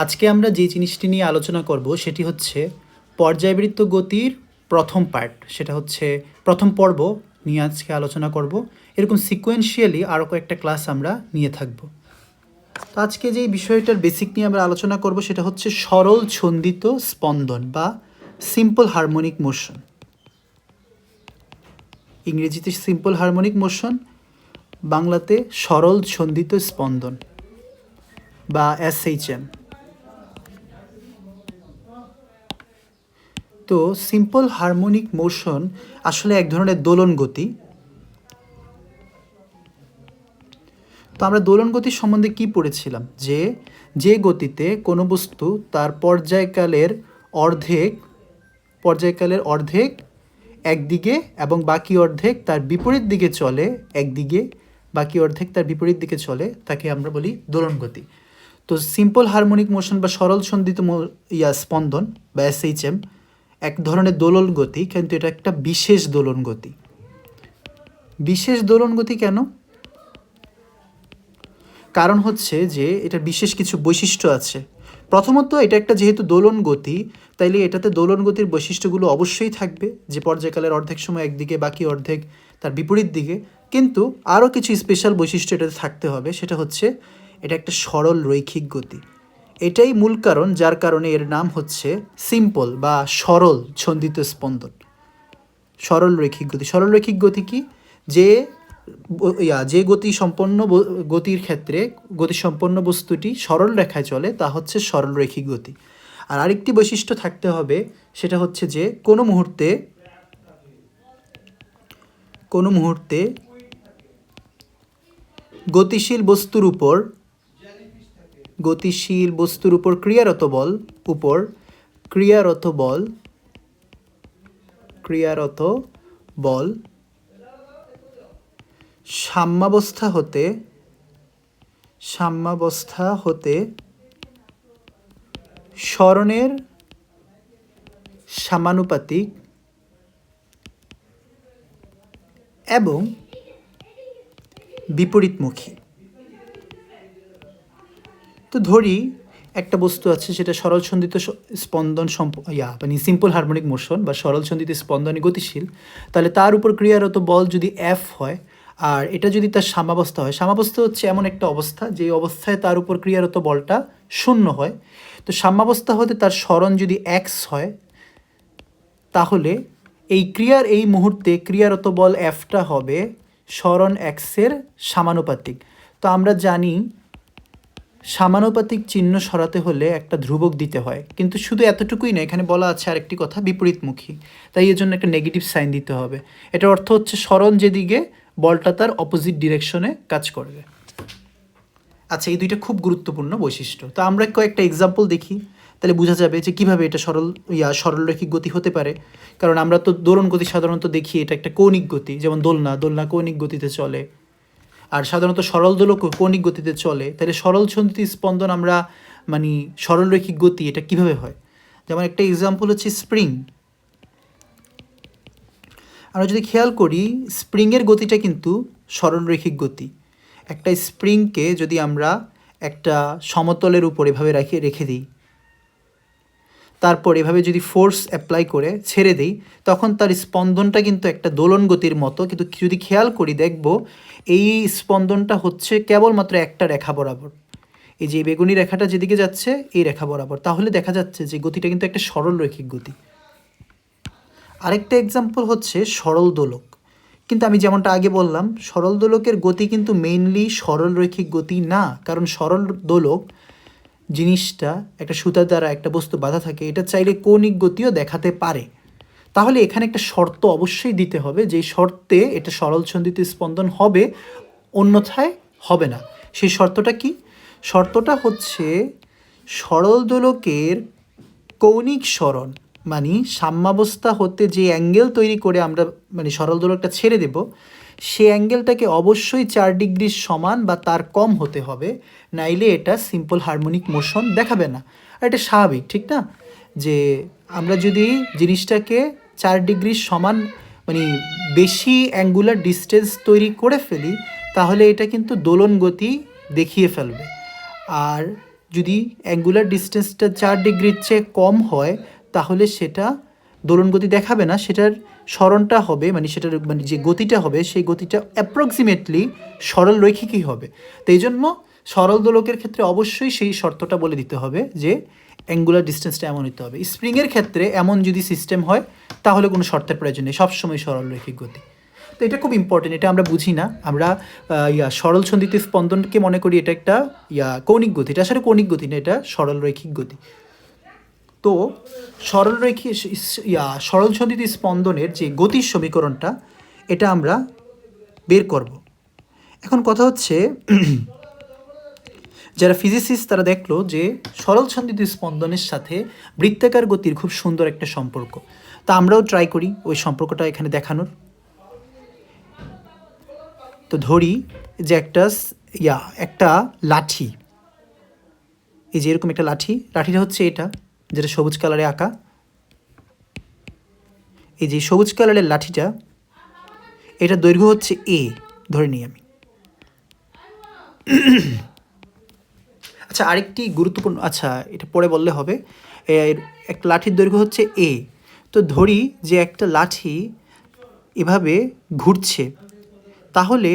আজকে আমরা যে জিনিসটি নিয়ে আলোচনা করব সেটি হচ্ছে পর্যায়বৃত্ত গতির প্রথম পার্ট, সেটা হচ্ছে প্রথম পর্ব নিয়ে আজকে আলোচনা করব। এরকম সিকোয়েন্সিয়ালি আরও কয়েকটা ক্লাস আমরা নিয়ে থাকব। তো আজকে যে বিষয়টার বেসিক নিয়ে আমরা আলোচনা করব সেটা হচ্ছে সরল ছন্দিত স্পন্দন বা সিম্পল হারমোনিক মোশন। ইংরেজিতে সিম্পল হারমোনিক মোশন, বাংলাতে সরল ছন্দিত স্পন্দন বা SHM। তো সিম্পল হারমোনিক মোশন আসলে এক ধরনের দোলন গতি। তো আমরা দোলন গতি সম্বন্ধে কি পড়েছিলাম, যে গতিতে কোনো বস্তু তার পর্যায়কালের অর্ধেক একদিকে এবং বাকি অর্ধেক তার বিপরীত দিকে চলে, একদিকে বাকি অর্ধেক তার বিপরীত দিকে চলে, তাকে আমরা বলি দোলন গতি। তো সিম্পল হারমোনিক মোশন বা সরল ছন্দিত স্পন্দন বা SHM এক ধরনের দোলন গতি, কিন্তু এটা একটা বিশেষ দোলন গতি। বিশেষ দোলন গতি কেন? কারণ হচ্ছে যে এটার বিশেষ কিছু বৈশিষ্ট্য আছে। প্রথমত, এটা একটা যেহেতু দোলন গতি, তাইলে এটাতে দোলন গতির বৈশিষ্ট্যগুলো অবশ্যই থাকবে, যে পর্যায়কালের অর্ধেক সময় একদিকে বাকি অর্ধেক তার বিপরীত দিকে। কিন্তু আরও কিছু স্পেশাল বৈশিষ্ট্য এটাতে থাকতে হবে, সেটা হচ্ছে এটা একটা সরল রৈখিক গতি। এটাই মূল কারণ যার কারণে এর নাম হচ্ছে সিম্পল বা সরল ছন্দিত স্পন্দন। সরল রৈখিক গতি। সরল রৈখিক গতি কি? যে গতির ক্ষেত্রে গতিসম্পন্ন বস্তুটি সরল রেখায় চলে তা হচ্ছে সরল রৈখিক গতি। আর আরেকটি বৈশিষ্ট্য থাকতে হবে, সেটা হচ্ছে যে কোনো মুহূর্তে গতিশীল বস্তুর উপর ক্রিয়ারত বল সাম্যাবস্থা হতে সরণের সমানুপাতিক এবং বিপরীতমুখী। তো ধরি একটা বস্তু আছে, সেটা সরল ছন্দিত স্পন্দন মানে সিম্পল হারমোনিক মোশন বা সরল ছন্দিত স্পন্দনে গতিশীল। তাহলে তার উপর ক্রিয়ারত বল যদি F হয়, আর এটা যদি তার সাম্যাবস্থা হয়, সাম্যাবস্থা হচ্ছে এমন একটা অবস্থা যে অবস্থায় তার উপর ক্রিয়ারত বলটা শূন্য হয়। তো সাম্যাবস্থা হতে তার সরণ যদি X হয়, তাহলে এই মুহূর্তে ক্রিয়ারত বল Fটা হবে সরণ X-এর সমানুপাতিক। তো আমরা জানি সমানুপাতিক চিহ্ন সরাতে হলে একটা ধ্রুবক দিতে হয়, কিন্তু শুধু এতটুকুই না, এখানে বলা আছে আরেকটি কথা, বিপরীতমুখী। তাই এর জন্য একটা নেগেটিভ সাইন দিতে হবে। এটার অর্থ হচ্ছে সরণ যেদিকে, বলটা তার অপোজিট ডিরেকশনে কাজ করবে। আচ্ছা, এই দুইটা খুব গুরুত্বপূর্ণ বৈশিষ্ট্য। তো আমরা কয়েকটা এক্সাম্পল দেখি, তাহলে বোঝা যাবে যে কীভাবে এটা সরলরৈখিক গতি হতে পারে। কারণ আমরা তো দোলন গতি সাধারণত দেখি এটা একটা কৌণিক গতি, যেমন দোলনা কৌণিক গতিতে চলে, আর সাধারণত সরল দোলকও কৌণিক গতিতে চলে। তাহলে সরল ছন্দিত স্পন্দন আমরা মানে সরলরৈখিক গতি এটা কিভাবে হয়? যেমন একটা এক্সাম্পল হচ্ছে স্প্রিং। আমরা যদি খেয়াল করি, স্প্রিংয়ের গতিটা কিন্তু সরলরৈখিক গতি। একটা স্প্রিংকে যদি আমরা একটা সমতলের উপর এভাবে রেখে দিই, তারপর এভাবে যদি ফোর্স অ্যাপ্লাই করে ছেড়ে দিই, তখন তার স্পন্দনটা কিন্তু একটা দোলন গতির মতো। কিন্তু যদি খেয়াল করি, দেখব এই স্পন্দনটা হচ্ছে কেবলমাত্র একটা রেখা বরাবর, এই যে বেগুনি রেখাটা যেদিকে যাচ্ছে এই রেখা বরাবর। তাহলে দেখা যাচ্ছে যে গতিটা কিন্তু একটা সরল রৈখিক গতি। আরেকটা এক্সাম্পল হচ্ছে সরল দোলক। কিন্তু আমি যেমনটা আগে বললাম, সরল দোলকের গতি কিন্তু মেইনলি সরল রৈখিক গতি না। কারণ সরল দোলক জিনিসটা একটা সুতা দ্বারা একটা বস্তু বাঁধা থাকে, এটা চাইলে কৌণিক গতিও দেখাতে পারে। তাহলে এখানে একটা শর্ত অবশ্যই দিতে হবে, যেই শর্তে এটা সরল ছন্দিত স্পন্দন হবে, অন্যথায় হবে না। সেই শর্তটা কি? শর্তটা হচ্ছে সরল দোলকের কৌণিক সরণ, মানে সাম্যাবস্থা হতে যে অ্যাঙ্গেল তৈরি করে আমরা মানে সরল দোলকটা ছেড়ে দেব, সে অ্যাঙ্গেলটাকে অবশ্যই 4 ডিগ্রির সমান বা তার কম হতে হবে, নাইলে এটা সিম্পল হারমোনিক মোশন দেখাবে না। আর এটা স্বাভাবিক, ঠিক না? যে আমরা যদি জিনিসটাকে 4 ডিগ্রির সমান মানে বেশি অ্যাঙ্গুলার ডিস্টেন্স তৈরি করে ফেলি, তাহলে এটা কিন্তু দোলন গতি দেখিয়ে ফেলবে। আর যদি অ্যাঙ্গুলার ডিস্টেন্সটা 4 ডিগ্রির চেয়ে কম হয় তাহলে সেটা দোলন গতি দেখাবে না, সেটার সরণটা হবে সেটার যে গতিটা হবে সেই গতিটা অ্যাপ্রক্সিমেটলি সরল রৈখিকই হবে। তো এই জন্য সরল দোলকের ক্ষেত্রে অবশ্যই সেই শর্তটা বলে দিতে হবে যে অ্যাঙ্গুলার ডিস্টেন্সটা এমন হতে হবে। স্প্রিংয়ের ক্ষেত্রে এমন যদি সিস্টেম হয় তাহলে কোনো শর্তের প্রয়োজন নেই, সবসময় সরল রৈখিক গতি। তো এটা খুব ইম্পর্টেন্ট, এটা আমরা বুঝি না। আমরা সরল সন্ধিত স্পন্দনকে মনে করি এটা একটা কৌণিক গতি, এটা আসলে কৌণিক গতি না, এটা সরল রৈখিক গতি। তো সরল সন্ধিত স্পন্দনের যে গতির সমীকরণটা এটা আমরা বের করব। এখন কথা হচ্ছে যারা ফিজিসিস্ট তারা দেখলো যে সরল সন্ধিত স্পন্দনের সাথে বৃত্তাকার গতির খুব সুন্দর একটা সম্পর্ক। তা আমরাও ট্রাই করি ওই সম্পর্কটা এখানে দেখানোর। তো ধরি যে একটা লাঠি, এই যে এরকম একটা লাঠিটা হচ্ছে এটা যেটা সবুজ কালারে আঁকা। এই যে সবুজ কালারের লাঠিটা, এটা দৈর্ঘ্য হচ্ছে এ ধরে নিই আমি। আচ্ছা, আরেকটি গুরুত্বপূর্ণ, এটা পরে বললে হবে। একটা লাঠির দৈর্ঘ্য হচ্ছে এ। তো ধরি যে একটা লাঠি এভাবে ঘুরছে, তাহলে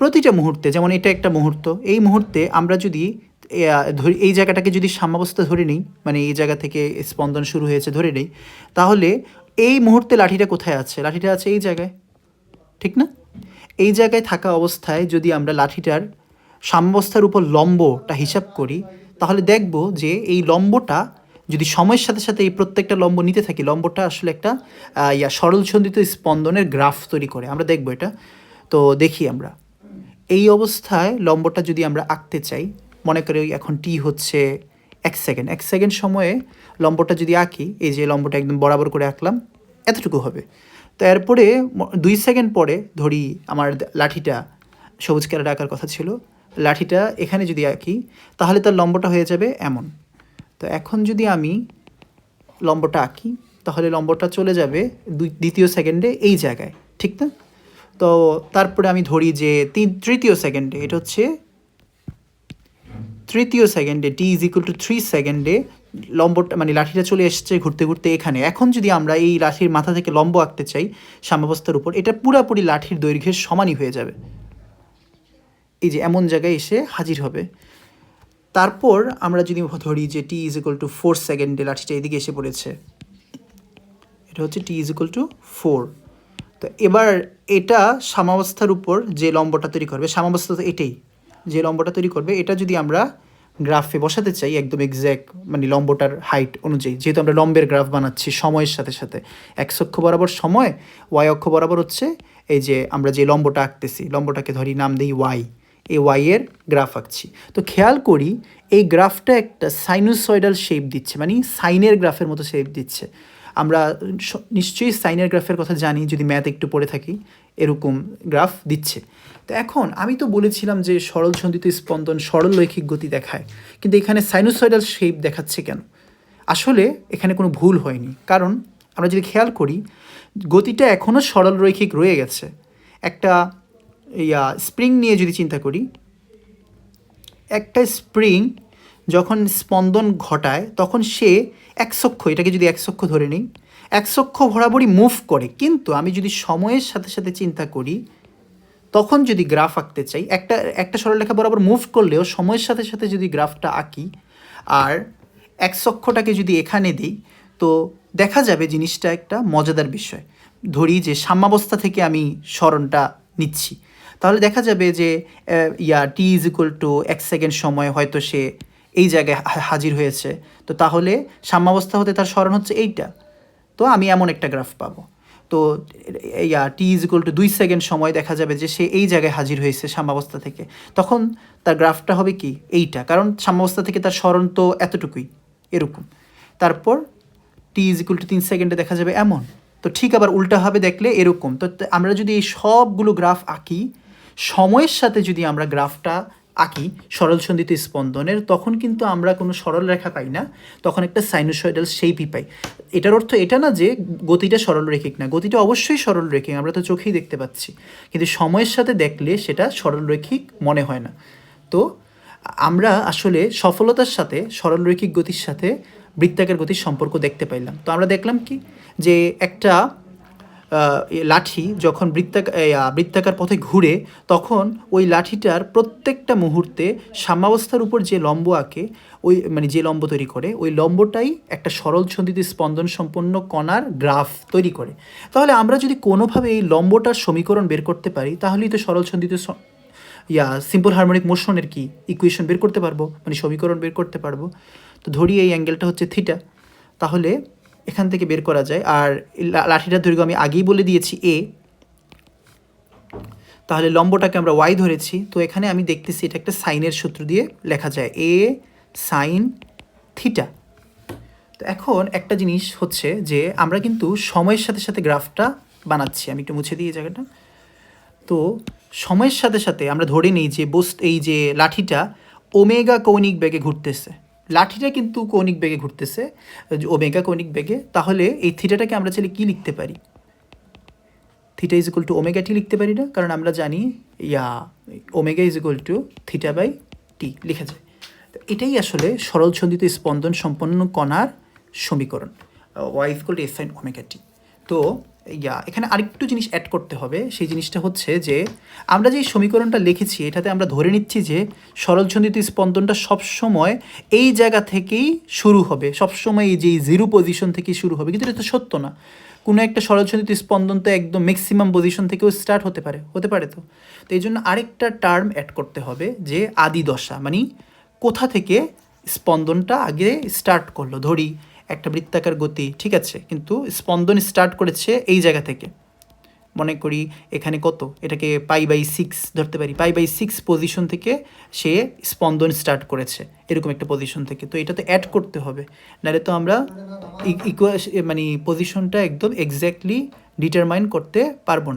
প্রতিটা মুহূর্তে, যেমন এটা একটা মুহূর্ত, এই মুহূর্তে আমরা যদি ধরি এই জায়গাটাকে যদি সাম্যাবস্থা ধরে নিই, এই জায়গা থেকে স্পন্দন শুরু হয়েছে ধরে নিই, তাহলে এই মুহূর্তে লাঠিটা কোথায় আছে? লাঠিটা আছে এই জায়গায়, ঠিক না? এই জায়গায় থাকা অবস্থায় যদি আমরা লাঠিটার সাম্যাবস্থার উপর লম্বটা হিসাব করি, তাহলে দেখব যে এই লম্বটা যদি সময়ের সাথে সাথে এই প্রত্যেকটা লম্ব নিতে থাকি, লম্বটা আসলে একটা সরল সন্ধিত স্পন্দনের গ্রাফ তৈরি করে। আমরা দেখব এটা। তো দেখি আমরা এই অবস্থায় লম্বটা যদি আমরা আঁকতে চাই, মনে করি এখন টি হচ্ছে 1 সেকেন্ড সময়ে লম্বটা যদি আঁকি, এই যে লম্বটা একদম বরাবর করে আঁকলাম, এতটুকু হবে। তো এরপরে 2 সেকেন্ড পরে ধরি আমার লাঠিটা সবুজ কালারে আঁকার কথা ছিল, লাঠিটা এখানে যদি আঁকি তাহলে তার লম্বটা হয়ে যাবে এমন। তো এখন যদি আমি লম্বটা আঁকি তাহলে লম্বটা চলে যাবে দ্বিতীয় সেকেন্ডে এই জায়গায়, ঠিক না? তো তারপরে আমি ধরি যে তৃতীয় সেকেন্ডে, এটা হচ্ছে তৃতীয় সেকেন্ডে, টি ইজ ইকুয়াল টু 3 সেকেন্ডে লম্বটা লাঠিটা চলে এসছে ঘুরতে ঘুরতে এখানে। এখন যদি আমরা এই লাঠির মাথা থেকে লম্ব আঁকতে চাই সাম্যাবস্থার উপর, এটা পুরাপুরি লাঠির দৈর্ঘ্যের সমানই হয়ে যাবে, এই যে এমন জায়গায় এসে হাজির হবে। তারপর আমরা যদি ধরি যে টি ইজ ইকুয়াল টু 4 সেকেন্ডে লাঠিটা এদিকে এসে পড়েছে, এটা হচ্ছে টি ইজ ইকুয়াল টু 4। তো এবার এটা সাম্যাবস্থার উপর যে লম্বটা তৈরি করবে, সাম্যাবস্থা তো এটাই, যে লম্বটা তৈরি করবে, এটা যদি আমরা গ্রাফে বসাতে চাই একদম এক্স্যাক্ট লম্বটার হাইট অনুযায়ী, যেহেতু আমরা লম্বের গ্রাফ বানাচ্ছি সময়ের সাথে সাথে, এক্স অক্ষ বরাবর সময়, ওয়াই অক্ষ বরাবর হচ্ছে এই যে আমরা যে লম্বটা আঁকতেছি, লম্বটাকে ধরি নাম দিই ওয়াই, এই ওয়াইয়ের গ্রাফ আঁকছি। তো খেয়াল করি এই গ্রাফটা একটা সাইনোসয়েডাল শেপ দিচ্ছে, সাইনের গ্রাফের মতো শেপ দিচ্ছে। আমরা নিশ্চয়ই সাইনের গ্রাফের কথা জানি, যদি ম্যাথ একটু পড়ে থাকি, এরকম গ্রাফ দিচ্ছে। তো এখন আমি তো বলেছিলাম যে সরল সন্ধিত স্পন্দন সরল রৈখিক গতি দেখায়, কিন্তু এখানে সাইনোসয়েডাল শেপ দেখাচ্ছে কেন? আসলে এখানে কোনো ভুল হয়নি, কারণ আমরা যদি খেয়াল করি গতিটা এখনও সরল রৈখিক রয়ে গেছে। একটা স্প্রিং নিয়ে যদি চিন্তা করি, একটা স্প্রিং যখন স্পন্দন ঘটায় তখন সে একসক্ষ, এটাকে যদি একসক্ষ ধরে নিই, একসক্ষ বরাবরই মুভ করে। কিন্তু আমি যদি সময়ের সাথে সাথে চিন্তা করি, তখন যদি গ্রাফ আঁকতে চাই, একটা সরলরেখা বরাবর মুভ করলেও সময়ের সাথে সাথে যদি গ্রাফটা আঁকি আর একসক্ষটাকে যদি এখানে দিই, তো দেখা যাবে জিনিসটা একটা মজাদার বিষয়। ধরি যে সাম্যাবস্থা থেকে আমি সরণটা নিচ্ছি, তাহলে দেখা যাবে যে টি ইজ ইকুয়াল টু 1 সেকেন্ড সময় হয়তো সে এই জায়গায় হাজির হয়েছে। তো তাহলে সাম্যাবস্থা হতে তার সরণ হচ্ছে এইটা। তো আমি এমন একটা গ্রাফ পাবো। তো টি ইজ ইকুয়াল টু 2 সেকেন্ড সময় দেখা যাবে যে সে এই জায়গায় হাজির হয়েছে সাম্যাবস্থা থেকে, তখন তার গ্রাফটা হবে কি এইটা, কারণ সাম্যাবস্থা থেকে তার সরণ তো এতটুকুই, এরকম। তারপর টি ইজ ইকুয়াল টু 3 সেকেন্ডে দেখা যাবে এমন। তো ঠিক আবার উল্টাভাবে দেখলে এরকম। তো আমরা যদি এই সবগুলো গ্রাফ আঁকি, সময়ের সাথে যদি আমরা গ্রাফটা আঁকি সরল সন্ধিত স্পন্দনের, তখন কিন্তু আমরা কোনো সরল রেখা পাই না, তখন একটা সাইনোসয়েডাল শেপই পাই। এটার অর্থ এটা না যে গতিটা সরল রৈখিক না, গতিটা অবশ্যই সরল রৈখিক, আমরা তো চোখেই দেখতে পাচ্ছি, কিন্তু সময়ের সাথে দেখলে সেটা সরল রৈখিক মনে হয় না। তো আমরা আসলে সফলতার সাথে সরলরৈখিক গতির সাথে বৃত্তাকার গতির সম্পর্ক দেখতে পাইলাম। তো আমরা দেখলাম কি যে একটা লাঠি যখন বৃত্তাকার পথে ঘুরে তখন ওই লাঠিটার প্রত্যেকটা মুহূর্তে সাম্যাবস্থার উপর যে লম্ব আঁকে ওই মানে যে লম্ব তৈরি করে ওই লম্বটাই একটা সরল ছন্দিত স্পন্দন সম্পন্ন কণার গ্রাফ তৈরি করে। তাহলে আমরা যদি কোনোভাবে এই লম্বটার সমীকরণ বের করতে পারি তাহলেই তো সরল ছন্দিত সিম্পল হারমোনিক মোশনের কি ইকুয়েশন বের করতে পারবো, মানে সমীকরণ বের করতে পারবো। তো ধরি এই অ্যাঙ্গেলটা হচ্ছে থিটা, তাহলে এখান থেকে বের করা যায়। আর লাঠিটার দৈর্ঘ্য আমি আগেই বলে দিয়েছি এ, তাহলে লম্বটাকে আমরা ওয়াই ধরেছি। তো এখানে আমি দেখতেছি এটা একটা সাইনের সূত্র দিয়ে লেখা যায় এ সাইন থিটা। তো এখন একটা জিনিস হচ্ছে যে আমরা কিন্তু সময়ের সাথে সাথে গ্রাফটা বানাচ্ছি। আমি একটু মুছে দিই এই জায়গাটা। তো সময়ের সাথে সাথে আমরা ধরে নিই যে এই যে লাঠিটা ওমেগা কৌণিক বেগে ঘুরতেছে, লাঠিটা কিন্তু কৌণিক বেগে ঘুরতেছে ওমেগা কৌণিক বেগে। তাহলে এই থিটাটাকে আমরা চাইলে কী লিখতে পারি? Theta is equal to omega T লিখতে পারি না? কারণ আমরা জানি omega is equal to theta by T লেখা যায়। তো এটাই আসলে সরল ছন্দিত স্পন্দন সম্পন্ন কণার সমীকরণ, Y is equal to S sine omega T. তো এখানে আরেকটু জিনিস অ্যাড করতে হবে। সেই জিনিসটা হচ্ছে যে আমরা যে সমীকরণটা লিখেছি এটাতে আমরা ধরে নিচ্ছি যে সরলছন্দিত স্পন্দনটা সবসময় এই জায়গা থেকেই শুরু হবে, সবসময় এই যে জিরো পজিশন থেকেই শুরু হবে, কিন্তু এটা তো সত্য না। কোনো একটা সরলছন্দিত স্পন্দন তো একদম ম্যাক্সিমাম পজিশন থেকেও স্টার্ট হতে পারে তো এই জন্য আরেকটা টার্ম অ্যাড করতে হবে যে আদি দশা, মানে কোথা থেকে স্পন্দনটা আগে স্টার্ট করলো। ধরি একটা বৃত্তাকার গতি, ঠিক আছে, কিন্তু স্পন্দন স্টার্ট করেছে এই জায়গা থেকে, মনে করি এখানে কত, এটাকে π/6 ধরতে পারি, π/6 পজিশন থেকে সে স্পন্দন স্টার্ট করেছে এরকম একটা পজিশন থেকে। তো এটা তো অ্যাড করতে হবে, নাহলে তো আমরা মানে পজিশনটা একদম এক্স্যাক্টলি ডিটারমাইন করতে পারবো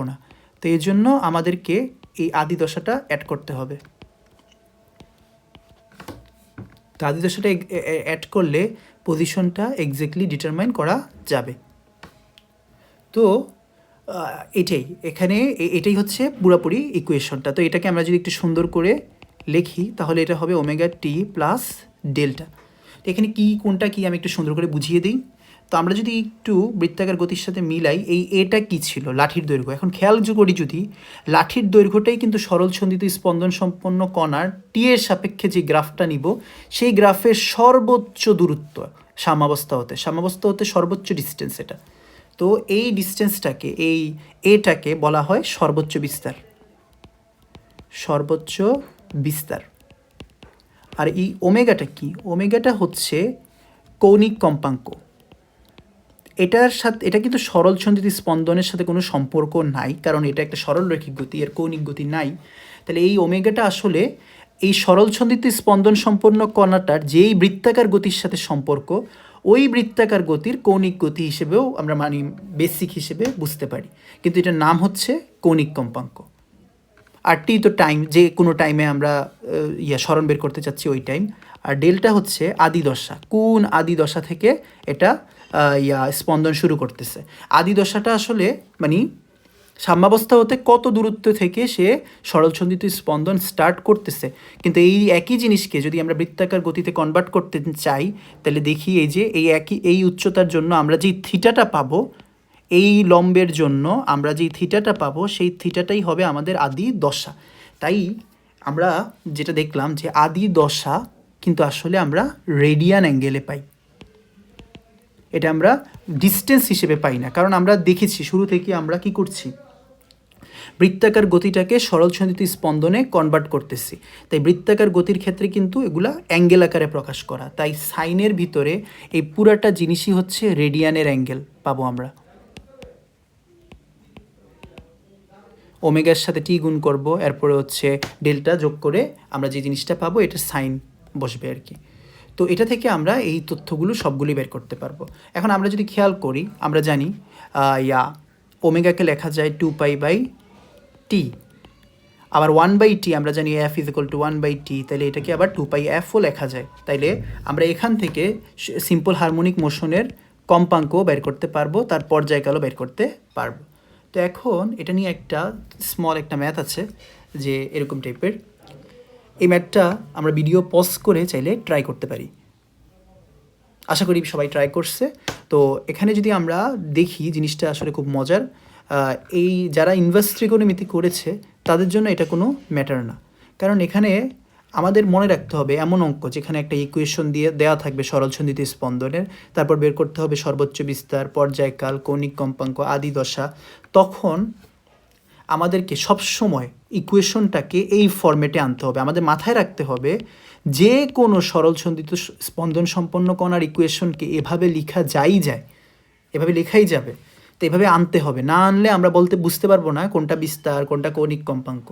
না, তো এই জন্য আমাদেরকে এই আদি দশাটা অ্যাড করতে হবে। তো আদি দশাটা অ্যাড করলে পজিশনটা এক্স্যাক্টলি ডিটারমাইন করা যাবে। তো এটাই হচ্ছে পুরোপুরি ইকুয়েশনটা। তো এটাকে আমরা যদি একটু সুন্দর করে লিখি তাহলে এটা হবে ওমেগা টি প্লাস ডেল্টা। তো এখানে কোনটা কি আমি একটু সুন্দর করে বুঝিয়ে দিই। তো আমরা যদি একটু বৃত্তাকার গতির সাথে মিলাই, এটা কি ছিল? লাঠির দৈর্ঘ্য। এখন খেয়াল করি যদি লাঠির দৈর্ঘ্যটাই কিন্তু সরল ছন্দিত স্পন্দন সম্পন্ন কণার টি এর সাপেক্ষে যে গ্রাফটা নিব সেই গ্রাফের সর্বোচ্চ দূরত্ব সাম্যাবস্থা হতে সর্বোচ্চ ডিস্টেন্স এটা। তো এই ডিস্টেন্সটাকে এটাকে বলা হয় সর্বোচ্চ বিস্তার। আর এই ওমেগাটা কি? ওমেগাটা হচ্ছে কৌণিক কম্পাঙ্ক। এটা কিন্তু সরল ছন্দিত স্পন্দনের সাথে কোনো সম্পর্ক নাই, কারণ এটা একটা সরল রৈখিক গতি, এর কৌণিক গতি নাই। তাহলে এই ওমেগাটা আসলে এই সরল ছন্দিত স্পন্দন সম্পন্ন কণাটার যেই বৃত্তাকার গতির সাথে সম্পর্ক, ওই বৃত্তাকার গতির কৌণিক গতি হিসেবেও আমরা বেসিক হিসেবে বুঝতে পারি, কিন্তু এটার নাম হচ্ছে কৌণিক কম্পাঙ্ক। আর টি তো টাইম, যে কোনো টাইমে আমরা স্মরণ বের করতে চাচ্ছি ওই টাইম। আর ডেল্টা হচ্ছে আদি দশা, কোন আদি দশা থেকে এটা স্পন্দন শুরু করতেছে। আদি দশাটা আসলে মানে সাম্যাবস্থা হতে কত দূরত্ব থেকে সে সরলছন্দিত স্পন্দন স্টার্ট করতেছে। কিন্তু এই একই জিনিসকে যদি আমরা বৃত্তাকার গতিতে কনভার্ট করতে চাই তাহলে দেখি এই উচ্চতার জন্য আমরা যেই থিটাটা পাবো, এই লম্বের জন্য আমরা যেই থিটাটা পাবো সেই থিটাটাই হবে আমাদের আদি দশা। তাই আমরা যেটা দেখলাম যে আদি দশা কিন্তু আসলে আমরা রেডিয়ান অ্যাঙ্গেলে পাই, এটা আমরা ডিস্টেন্স হিসেবে পাই না। কারণ আমরা দেখেছি শুরু থেকে আমরা কি করছি, বৃত্তাকার গতিটাকে সরলছন্দিত স্পন্দনে কনভার্ট করতেছি। তাই বৃত্তাকার গতির ক্ষেত্রে কিন্তু এগুলা অ্যাঙ্গেল আকারে প্রকাশ করা। তাই সাইনের ভিতরে এই পুরাটা জিনিসই হচ্ছে রেডিয়ানের অ্যাঙ্গেল পাবো আমরা। ওমেগার সাথে টি গুণ করব, এরপরে হচ্ছে ডেল্টা যোগ করে আমরা যে জিনিসটা পাবো এটা সাইন বসবে আর কি। তো এটা থেকে আমরা এই তথ্যগুলো সবগুলি বের করতে পারবো। এখন আমরা যদি খেয়াল করি, আমরা জানি ওমেগাকে লেখা যায় 2π/t, আবার 1/t আমরা জানি f is equal two 1/t, তাহলে এটাকে আবার 2πfও লেখা যায়। তাইলে আমরা এখান থেকে সিম্পল হারমোনিক মোশনের কম্পাঙ্কও বের করতে পারবো, তার পর্যায়কালও বের করতে পারবো। তো এখন এটা নিয়ে একটা স্মল একটা ম্যাথ আছে যে এরকম টাইপের। এই ম্যাথটা আমরা ভিডিও পজ করে চাইলে ট্রাই করতে পারি। আশা করি সবাই ট্রাই করছে। তো এখানে যদি আমরা দেখি জিনিসটা আসলে খুব মজার। এই যারা ইনভার্স ত্রিকোণমিতি করেছে তাদের জন্য এটা কোনো ম্যাটার না, কারণ এখানে আমাদের মনে রাখতে হবে এমন অঙ্ক যেখানে একটা ইকুয়েশন দিয়ে দেওয়া থাকবে সরলসন্ধিত স্পন্দনের, তারপর বের করতে হবে সর্বোচ্চ বিস্তার, পর্যায়কাল, কৌণিক কম্পাঙ্ক, আদি দশা। তখন আমাদেরকে সবসময় ইকুয়েশনটাকে এই ফরম্যাটে আনতে হবে। আমাদের মাথায় রাখতে হবে যে কোনো সরলসন্ধিত স্পন্দন সম্পন্ন কণার ইকুয়েশনকে এভাবে এভাবে লেখাই যাবে। তো এভাবে আনতে হবে, না আনলে আমরা বুঝতে পারবো না কোনটা বিস্তার কোনটা কৌণিক কম্পাঙ্ক।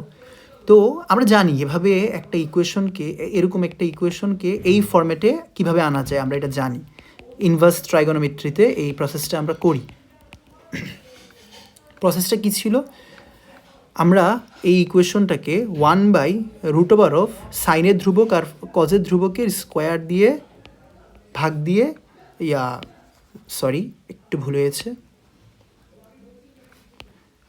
তো আমরা জানি এভাবে একটা ইকুয়েশনকে, এরকম একটা ইকুয়েশনকে এই ফরম্যাটে কিভাবে আনা যায় আমরা এটা জানি। ইনভার্স ট্রাইগোনোমেট্রিতে এই প্রসেসটা আমরা করি। প্রসেসটা কী ছিল? আমরা এই ইকুয়েশনটাকে 1/√of সাইনের ধ্রুবক আর কজের ধ্রুবকের স্কোয়ার দিয়ে ভাগ দিয়ে একটু ভুল হয়েছে,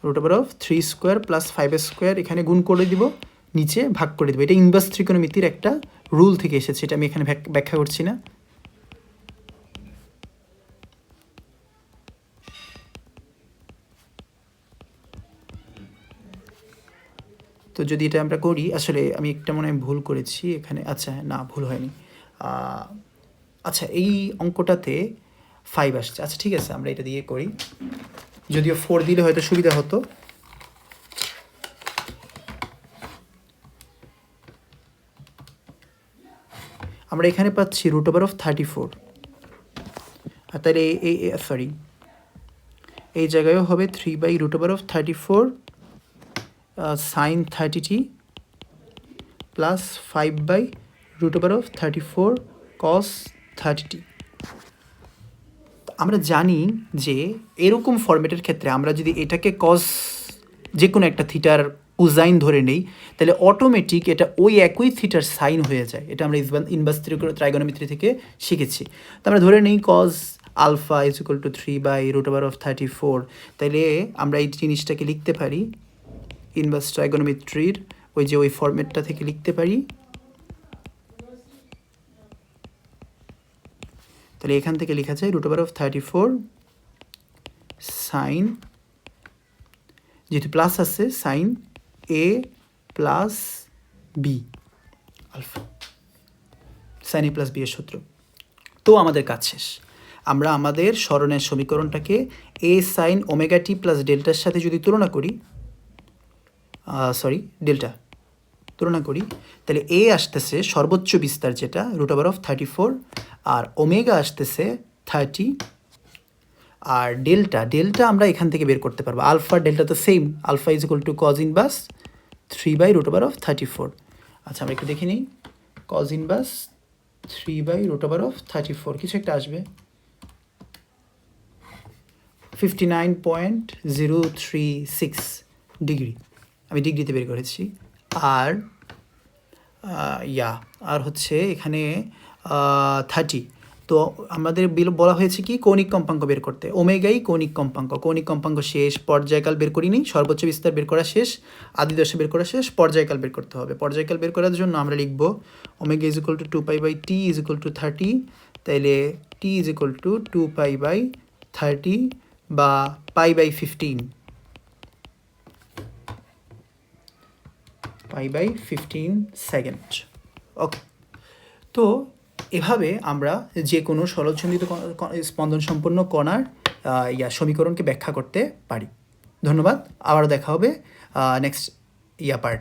√of 3² + 5² এখানে গুণ করে দিব, নিচে ভাগ করে দেবো। এটা ইনভার্স ত্রিকোণমিতির একটা রুল থেকে এসেছে, এটা আমি এখানে ব্যাখ্যা করছি না। তো যদি এটা আমরা করি, আসলে আমি একটা মনে হয় ভুল করেছি এখানে। আচ্ছা না, ভুল হয়নি। আচ্ছা, এই অঙ্কটাতে 5 আসছে। আচ্ছা ঠিক আছে, আমরা এটা দিয়ে করি, যদিও 4 দিলে হয়তো সুবিধা হতো। আমরা এখানে পাচ্ছি √34, আর তাহলে এই জায়গায়ও হবে 3/√34 sin 30t plus 5/√34 cos 30t। আমরা জানি যে এরকম ফরম্যাটের ক্ষেত্রে আমরা যদি এটাকে কস যে কোনো একটা থিটার কোসাইন ধরে নেই, তাহলে অটোমেটিক এটা ওই একই থিটার সাইন হয়ে যায়। এটা আমরা ইনভার্স ট্রাইগোনোমেট্রি থেকে শিখেছি। তো আমরা ধরে নিই cos আলফা = 3/√34, তাহলে আমরা এই জিনিসটাকে লিখতে পারি ইনভার্স ট্রাইগোনোমেট্রির ওই ফরম্যাটটা থেকে লিখতে পারি। তাহলে এখান থেকে লেখা যায় √34 সাইন, যেহেতু প্লাস আছে, sine a plus B alpha, sine a plus B এর সূত্র। তো আমাদের কাজ শেষ। আমরা আমাদের সরণের সমীকরণটাকে a sine omega T plus ডেল্টার সাথে যদি তুলনা করি, তুলনা করি, তাহলে a আসতেছে সর্বোচ্চ বিস্তার যেটা √34, আর ওমেগা আসতেছে 30, আর ডেল্টা আমরা এখান থেকে বের করতে পারবো। আলফা ডেল্টা তো সেম, আলফা = cos ইনভার্স 3/√34। আচ্ছা আমরা একটু দেখে নিই, cos ইনভার্স 3/√34 কিছু একটা আসবে, 59.036 ডিগ্রি, আমি ডিগ্রিতে বের করেছি। আর হচ্ছে এখানে 30। তো আমাদের বলা হয়েছে কি কৌণিক কম্পাঙ্ক বের করতে, ওমেগাই কৌণিক কম্পাঙ্ক শেষ, পর্যায়কাল বের করিনি, সর্বোচ্চ বিস্তার বের করা শেষ, আদি দশা বের করা শেষ, পর্যায়কাল বের করতে হবে। পর্যায়কাল বের করার জন্য আমরা লিখব ওমেগা = 2π/t = 30, তাইলে t = 2π/30 বা π/15, π/15 সেকেন্ড। ওকে, তো এভাবে আমরা যে কোনো সরলসন্ধিত স্পন্দন সম্পন্ন কণার সমীকরণকে ব্যাখ্যা করতে পারি। ধন্যবাদ, আবারও দেখা হবে নেক্সট পার্ট।